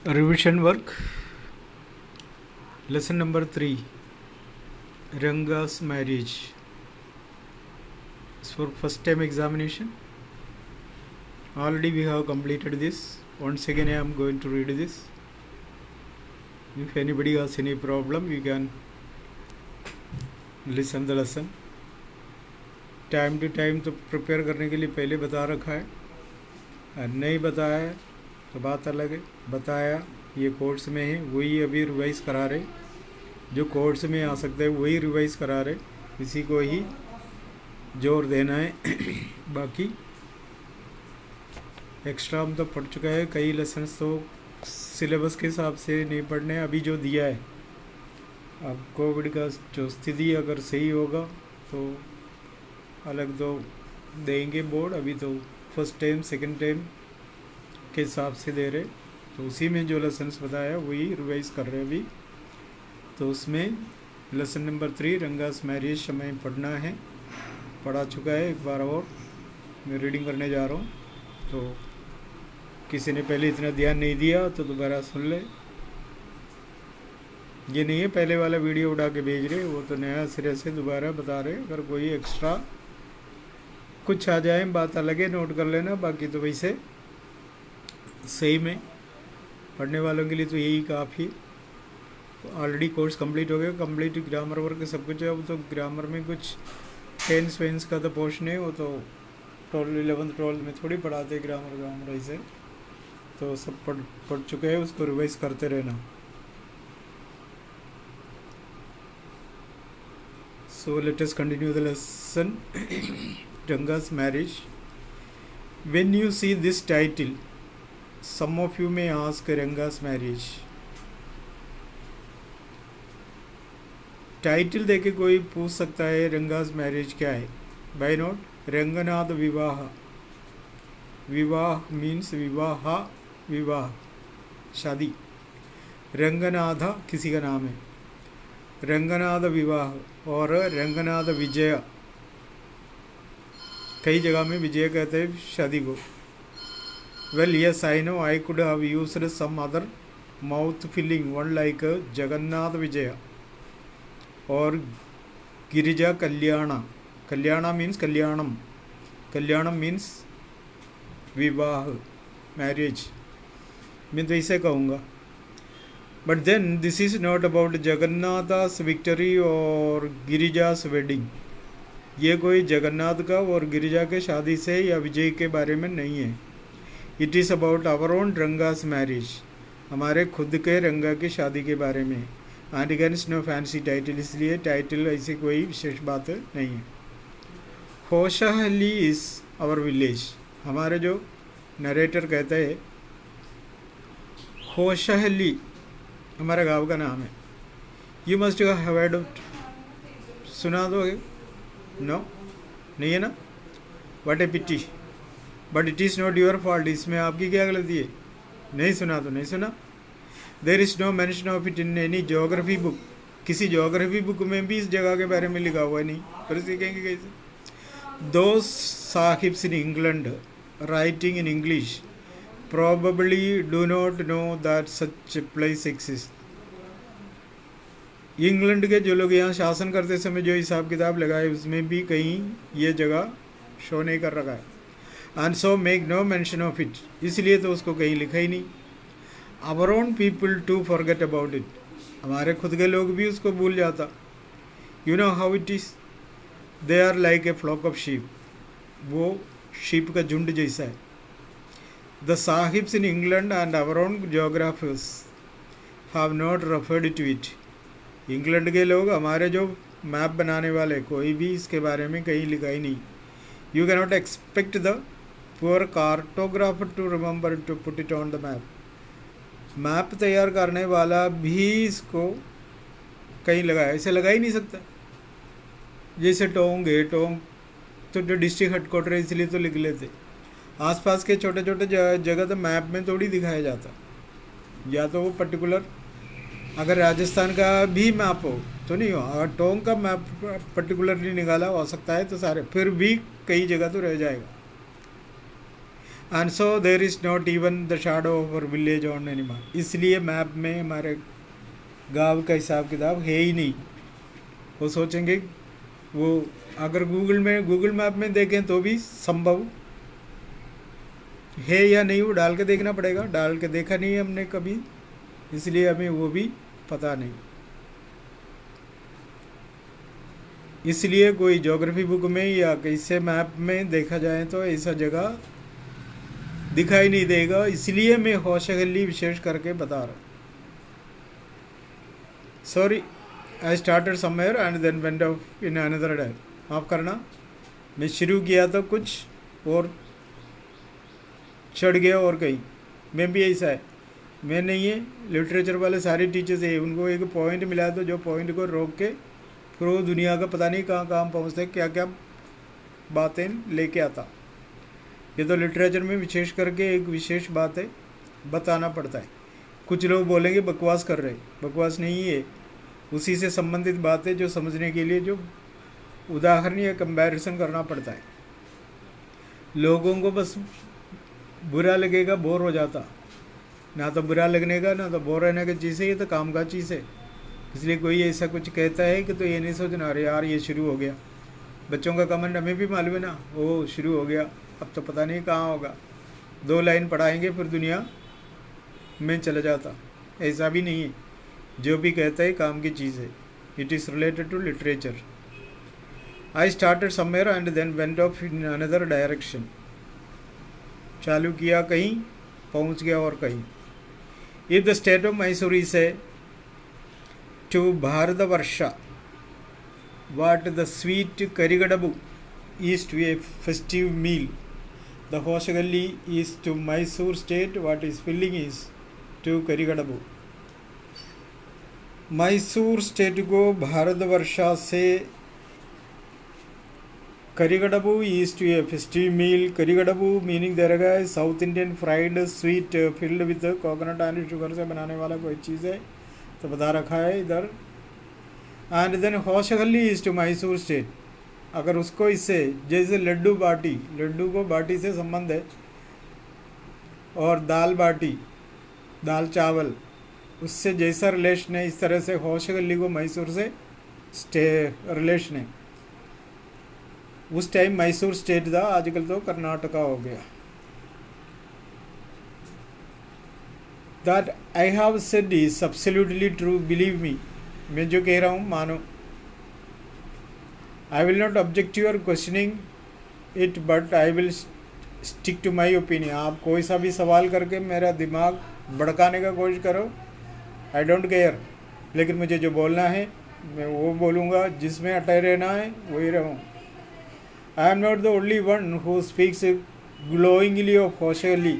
Revision work, lesson number 3, Ranga's marriage. It's for first time examination. Already we have completed this. Once again I am going to read this. If anybody has any problem, you can listen the lesson. Time to time तो prepare करने के लिए पहले बता रखा है, और नहीं बताया है तो बात अलग है। बताया ये कोर्स में है, वही अभी रिवाइज करा रहे, जो कोर्स में आ सकते हैं वही रिवाइज करा रहे, इसी को ही जोर देना है। बाकी एक्स्ट्रा हम तो पढ़ चुका है, कई लेसन्स तो सिलेबस के हिसाब से नहीं पढ़ने। अभी जो दिया है, अब कोविड का जो स्थिति अगर सही होगा तो अलग तो देंगे बोर्ड, अभी तो फर्स्ट टाइम सेकंड टाइम के हिसाब से दे रहे, तो उसी में जो लेसन्स बताया वही रिवाइज कर रहे अभी। तो उसमें लेसन नंबर 3 रंगास मैरिज हमें पढ़ना है, पढ़ा चुका है, एक बार और मैं रीडिंग करने जा रहा हूँ। तो किसी ने पहले इतना ध्यान नहीं दिया तो दोबारा सुन ले। ये नहीं है पहले वाला वीडियो उठा के भेज रहे, वो तो नया सिरे से दोबारा बता रहे। अगर कोई एक्स्ट्रा कुछ आ जाए बात अलग है, नोट कर लेना, बाकी तो वैसे सही में पढ़ने वालों के लिए तो यही काफ़ी। ऑलरेडी कोर्स कंप्लीट हो गया, कंप्लीट ग्रामर वर्क सब कुछ है। अब तो ग्रामर में कुछ टेंस वेंस का तो पोर्शन है, वो तो 11th 12th में थोड़ी पढ़ाते ग्रामर ऐसे, तो सब पढ़ चुके हैं, उसको रिवाइज करते रहना। So let us continue the lesson. Ranga's marriage. When you see this title, some of you may ask Ranga's marriage. Title देके कोई पूछ सकता है रंगास मैरिज क्या है। बाय नोट रंगनाथ विवाह, विवाह मीन्स विवाह शादी। रंगनाथ किसी का नाम है, रंगनाथ विवाह और रंगनाथ विजय, कई जगह में विजय कहते हैं शादी को। Well yes I know I could have used some other mouth filling one like Jagannath Vijay और गिरिजा कल्याणा। कल्याणा मीन्स कल्याणम, कल्याणम मीन्स विवाह मैरिज, मैं तो ऐसे कहूँगा। But then this is not about Jagannath's victory और गिरिजा's वेडिंग। ये कोई जगन्नाथ का और गिरिजा के शादी से या विजय के बारे में नहीं है। It is about our own Ranga's marriage, हमारे खुद के रंगा की शादी के बारे में। And against no fancy title, इसलिए टाइटल ऐसी कोई विशेष बात नहीं है। होशाहली इज़ आवर विलेज, हमारे जो नरेटर कहते हैं होशाहली हमारे गांव का नाम है। यू मस्ट हैव हेard, सुना दो? नो नहीं है ना? What a pity, but it is not your fault, इसमें आपकी क्या गलती है? नहीं सुना तो नहीं सुना। There is no mention of it in any geography book, किसी जोग्राफी बुक में भी इस जगह के बारे में लिखा हुआ नहीं, पर सीखेंगे कैसे? दो sahibs in England writing in English probably do not know that such a place exists. England के जो लोग यहाँ शासन करते समय जो हिसाब किताब लगाए उसमें भी कहीं ये जगह शो नहीं कर रखा है। And so make no mention of it, इसलिए तो उसको कहीं लिखा ही नहीं। Our own people to forget about it, हमारे खुद के लोग भी उसको भूल जाता। You know how it is, they are like a flock of sheep, वो शीप का झुंड जैसा है। The Sahibs in England and our own geographers have not referred to it. England के लोग, हमारे जो मैप बनाने वाले, कोई भी इसके बारे में कहीं लिखा ही नहीं। You cannot expect the poor cartographer to remember to put it on the map. Map तैयार करने वाला भी इसको कहीं लगाया, इसे लगा ही नहीं सकता। जैसे टोंग है, टोंग तो जो डिस्ट्रिक्ट हेडक्वार्टर है इसलिए तो लिख लेते, आसपास के छोटे छोटे जगह तो मैप में थोड़ी दिखाया जाता। या तो वो पर्टिकुलर, अगर राजस्थान का भी मैप हो तो नहीं हो, अगर टोंग का मैप पर्टिकुलरली निकाला हो सकता है तो सारे, फिर भी कई जगह तो रह जाएगा। And so there is not even the shadow of our village on any map. इसलिए मैप में हमारे गांव का हिसाब किताब है ही नहीं। वो सोचेंगे, वो अगर गूगल मैप में देखें तो भी संभव है या नहीं, वो डाल के देखना पड़ेगा। डाल के देखा नहीं है हमने कभी, इसलिए हमें वो भी पता नहीं। इसलिए कोई ज्योग्राफी बुक में या कैसे मैप में देखा जाए तो ऐसा जगह दिखाई नहीं देगा। इसलिए मैं होशगली विशेष करके बता रहा हूँ। Sorry, I started somewhere and then went off in another day. माफ़ करना, मैं शुरू किया तो कुछ और चढ़ गया और कहीं। मैं भी ऐसा है, मैं नहीं है, लिटरेचर वाले सारे टीचर्स है, उनको एक पॉइंट मिला तो जो पॉइंट को रोक के फिर वो दुनिया का पता नहीं कहाँ कहाँ पहुँचते, क्या क्या बातें लेके आता। ये तो लिटरेचर में विशेष करके एक विशेष बात है, बताना पड़ता है। कुछ लोग बोलेंगे बकवास कर रहे, बकवास नहीं है, उसी से संबंधित बात है जो समझने के लिए जो उदाहरण या कंपैरिजन करना पड़ता है। लोगों को बस बुरा लगेगा, बोर हो जाता। ना तो बुरा लगने का ना तो बोर रहने की चीज़ है, ये तो काम का चीज़ है। इसलिए कोई ऐसा कुछ कहता है कि तो ये नहीं सोचना अरे यार ये शुरू हो गया। बच्चों का कमेंट हमें भी मालूम है ना, वो शुरू हो गया, अब तो पता नहीं कहाँ होगा। 2 लाइन पढ़ाएंगे फिर दुनिया में चला जाता। ऐसा भी नहीं है, जो भी कहता है काम की चीज़ है। It is related to literature. I started somewhere and then went off in another direction. चालू किया कहीं, पहुंच गया और कहीं। If the state of Mysore is a to Bharatavarsha what the sweet Karigadabu is to a festive meal, the Hoshagalli is to Mysore state what is filling is to Karigadabu। Mysore state को भारतवर्षा से Karigadabu is to a festive meal. Karigadabu meaning दे रखा है South Indian fried sweet filled with coconut and sugar से बनाने वाला कोई चीज़ है, तो बता रखा है इधर। And then Hoshagalli is to Mysore state. अगर उसको इससे जैसे लड्डू बाटी, लड्डू को बाटी से संबंध है, और दाल बाटी, दाल चावल, उससे जैसा रिलेशन है, इस तरह से होशगल्ली को मैसूर से रिलेशन है। उस टाइम मैसूर स्टेट था, आजकल तो कर्नाटका हो गया। That I have said is absolutely true, believe me. मैं जो कह रहा हूँ मानो। I will not object your questioning it but I will stick to my opinion. आप कोई सा भी सवाल करके मेरा दिमाग भड़काने का कोशिश करो, आई डोंट केयर, लेकिन मुझे जो बोलना है मैं वो बोलूँगा, जिसमें अटैच रहना है वही रहूँ। I am not the only one who speaks glowingly of Hoshagalli.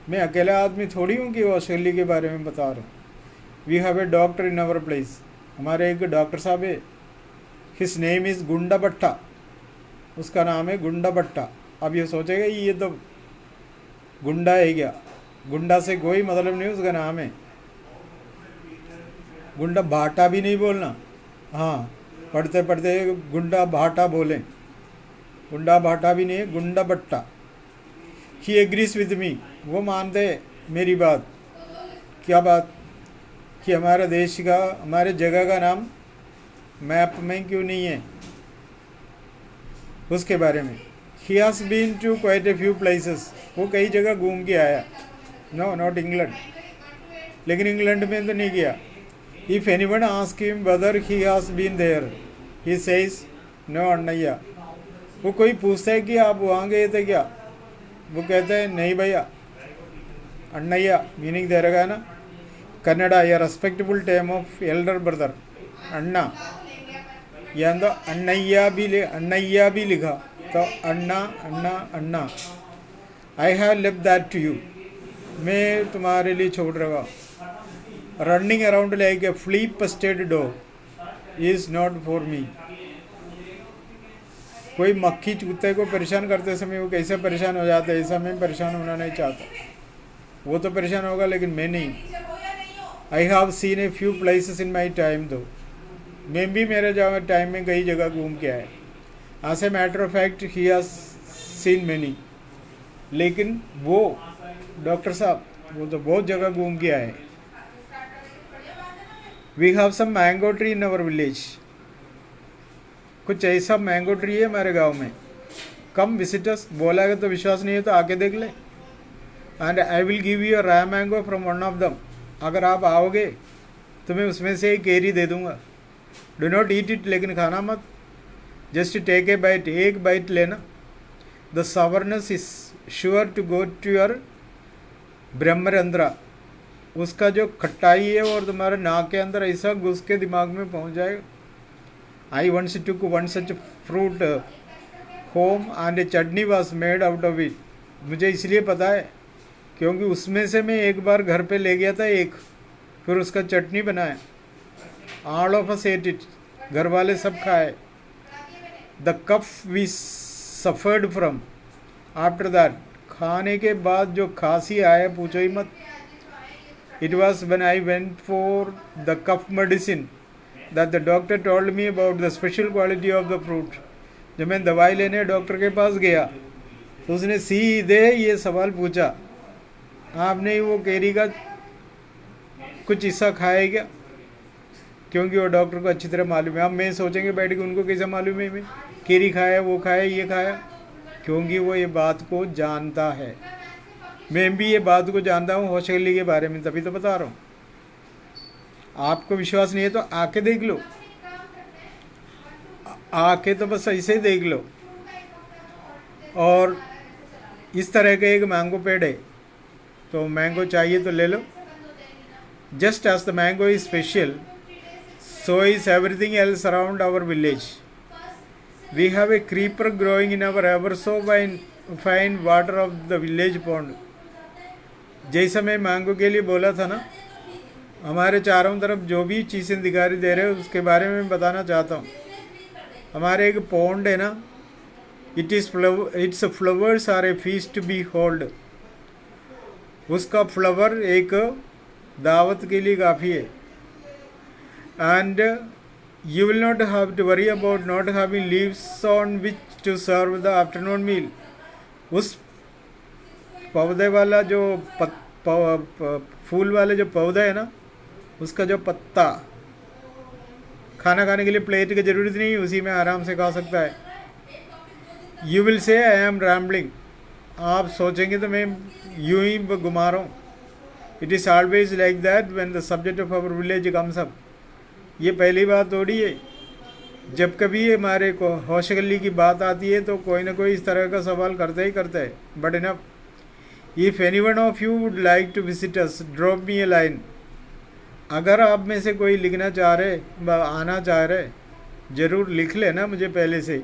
मैं अकेला आदमी थोड़ी हूँ कि होशगल्ली के बारे में बता रहा हूँ। We have a doctor in our place. हमारे एक डॉक्टर साहब है, हिज नेम इज़ गुंडा भट्टा, उसका नाम है गुंडा भट्टा। अब ये सोचेगा ये तो गुंडा है क्या, गुंडा से कोई मतलब नहीं, उसका नाम है गुंडा भाटा भी नहीं बोलना। हाँ, पढ़ते पढ़ते गुंडा भाटा बोलें, गुंडा भाटा भी नहीं है, गुंडा भट्टा। ही एग्रीज विद मी, वो मानते मेरी बात। क्या बात? कि हमारे देश का, हमारे जगह का नाम मैप में क्यों नहीं है, उसके बारे में। He has been to quite a few places. वो कई जगह घूम के आया। नो, नॉट इंग्लैंड, लेकिन इंग्लैंड में तो नहीं गया। If anyone ask him whether he has been there, he says no Annaiah. वो कोई पूछता है कि आप वहाँ गए थे क्या, वो कहते हैं नहीं भैया। अण्णैया मीनिंग दे रखा है ना, कन्नड़ा या respectable term of elder brother, Anna. या तो अण्णैया भी लिखा, तो Anna Anna Anna. I have left that to you, मैं तुम्हारे लिए छोड़ रहा। Running around like a flea stead dog is not for me. कोई मक्खी कुत्ते को परेशान करते समय वो कैसे परेशान हो जाता है, ऐसा मैं परेशान होना नहीं चाहता। वो तो परेशान होगा लेकिन मैं नहीं। I have seen A few places in my time, दो मैं भी मेरे टाइम में कई जगह घूम के आए। As a matter of fact he has seen many. लेकिन वो डॉक्टर साहब वो तो बहुत जगह घूम के आए। We have some mango tree in our village, कुछ ऐसा मैंगो ट्री है हमारे गांव में, कम विजिटर्स। बोला है तो विश्वास नहीं है तो आके देख ले। And I will give you a raw mango from one of them, अगर आप आओगे तो मैं उसमें से एक केरी दे दूंगा। डो नॉट ईट इट, लेकिन खाना मत, जस्ट टेक ए बाइट, एक बाइट लेना। The sourness is sure to go to your Brahmarandhra, उसका जो खट्टाई है और तुम्हारे नाक के अंदर ऐसा घुस के दिमाग में पहुंच जाएगा। I once took one such fruit home and a chutney was made out of it, मुझे इसलिए पता है क्योंकि उसमें से मैं एक बार घर पे ले गया था एक, फिर उसका चटनी बनाया। All of us ate it, घर वाले सब खाए। The cough we suffered from after that, खाने के बाद जो खांसी आया पूछो ही मत। It was when I went for the cough medicine that the doctor told me about the special quality of the fruit. जब मैं दवाई लेने डॉक्टर के पास गया तो उसने सीधे ये सवाल पूछा, आपने वो केरी का कुछ हिस्सा खाया क्या? क्योंकि वो डॉक्टर को अच्छी तरह मालूम है। अब मैं सोचेंगे बैठ के उनको कैसे मालूम है मैं केरी खाया, वो खाया, ये खाया, क्योंकि वो ये बात को जानता है। मैं भी ये बात को जानता हूँ होशगली के बारे में, तभी तो बता रहा हूँ। आपको विश्वास नहीं है तो आके देख लो, आके तो बस ऐसे ही देख लो। और इस तरह का एक मैंगो पेड़ है, तो मैंगो चाहिए तो ले लो। Just as the mango is special, so is everything else around our village. We have a creeper growing in our ever so fine water of the village pond. जैसा मैं मैंगो के लिए बोला था ना, हमारे चारों तरफ जो भी चीज़ें दिखाई दे रहे हैं उसके बारे में बताना चाहता हूँ। हमारे एक पॉन्ड है ना, its flowers are a feast to behold. उसका फ्लावर एक दावत के लिए काफ़ी है। And you will not have to worry about not having leaves on which to serve the afternoon meal. उस पौधे वाला जो फूल वाले जो पौधा है ना, उसका जो पत्ता खाना खाने के लिए प्लेट की ज़रूरत नहीं, उसी में आराम से खा सकता है। You will say I am rambling, आप सोचेंगे तो मैं यूं ही घुमा रहा हूँ। It is always like that when the subject of our village comes up. ये पहली बात थोड़ी है, जब कभी हमारे को होशगली की बात आती है तो कोई ना कोई इस तरह का सवाल करते ही करता है। But enough, if any one of you would like to visit us, drop me a line. अगर आप में से कोई लिखना चाह रहे, आना चाह रहे, ज़रूर लिख लेना मुझे पहले से।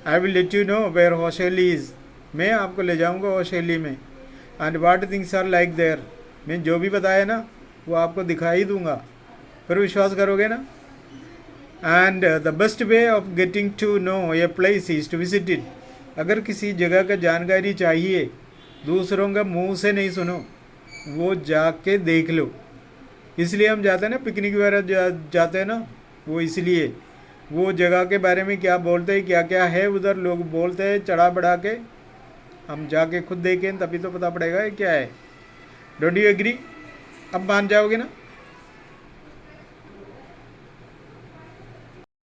I will let you know where Hoshagalli is, मैं आपको ले जाऊँगा होशगली में। And what things are like there, मैं जो भी बताया ना वो आपको दिखाई दूँगा, फिर विश्वास करोगे ना। And the best way of getting to know a place is to visit it. अगर किसी जगह का जानकारी चाहिए, दूसरों का मुंह से नहीं सुनो, वो जाके देख लो। इसलिए हम जाते हैं ना, पिकनिक वगैरह जाते हैं ना, वो इसलिए वो जगह के बारे में क्या बोलते हैं, क्या क्या है उधर लोग बोलते हैं चढ़ा बढ़ा के, हम जाके खुद देखें तभी तो पता पड़ेगा क्या है। Don't you agree? अब मान जाओगे ना?